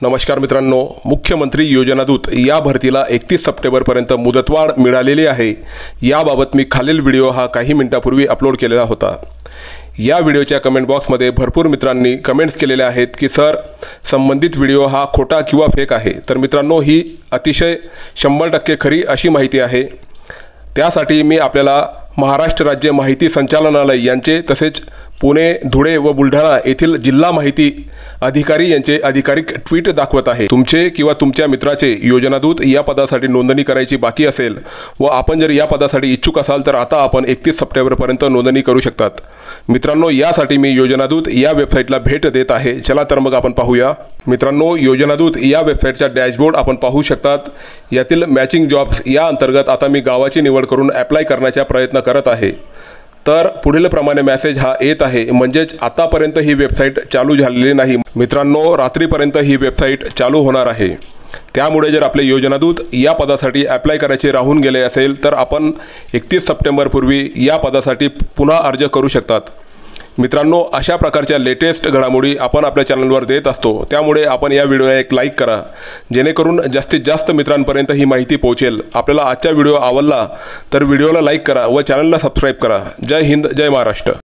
नमस्कार मित्रांनो, मुख्यमंत्री योजनादूत या भरतीला 31 सप्टेंबरपर्यंत मुदतवाढ मिळालेली आहे। याबाबत मी खालील व्हिडिओ हा काही मिनिटांपूर्वी अपलोड केलेला होता। या व्हिडिओच्या कमेंट बॉक्समध्ये भरपूर मित्रांनी कमेंट्स केलेले आहेत की सर संबंधित व्हिडिओ हा खोटा किंवा फेक आहे। तर मित्रांनो, ही अतिशय 100% खरी अशी माहिती आहे। त्यासाठी मी आपल्याला महाराष्ट्र राज्य माहिती संचालनालय यांचे तसेच पुणे, धुळे व बुलढाणा येथील जिल्हा माहिती अधिकारी यांचे अधिकारिक ट्विट दाखवत आहे। तुमचे किंवा तुमच्या मित्राचे योजनादूत या पदासाठी नोंदणी करायची बाकी असेल व आपण जर या पदासाठी इच्छुक असाल तर आता आपण 31 सप्टेंबरपर्यंत नोंदणी करू शकतात। मित्रांनो, यासाठी मी योजनादूत या वेबसाईटला भेट देत आहे। चला तर मग आपण पाहूया। मित्रांनो, योजनादूत या वेबसाईटचा डॅशबोर्ड आपण पाहू शकतात। यातील मॅचिंग जॉब्स या अंतर्गत आता मी गावाची निवड करून अप्लाय करण्याचा प्रयत्न करत आहे। तर पुढील प्रमाणे मेसेज हा येत आहे, म्हणजेच आतापर्यंत ही वेबसाईट चालू झालेली नाही। मित्रांनो, रात्रीपर्यंत ही वेबसाईट चालू होणार आहे। त्यामुळे जर आपले योजनादूत या पदासाठी अप्लाय करायचे राहून गेले असेल तर आपण 31 सप्टेंबरपूर्वी या पदासाठी पुन्हा अर्ज करू शकतात। मित्रांनो, अशा प्रकारच्या लेटेस्ट घडामोडी आपण आपल्या चॅनलवर देत असतो, त्यामुळे आपण या व्हिडिओला एक लाईक करा, जेणेकरून जास्तीत जास्त मित्रांपर्यंत ही माहिती पोहोचेल। आपल्याला आजचा व्हिडिओ आवडला तर व्हिडिओला लाईक करा व चॅनलला सबस्क्राईब करा। जय हिंद, जय महाराष्ट्र।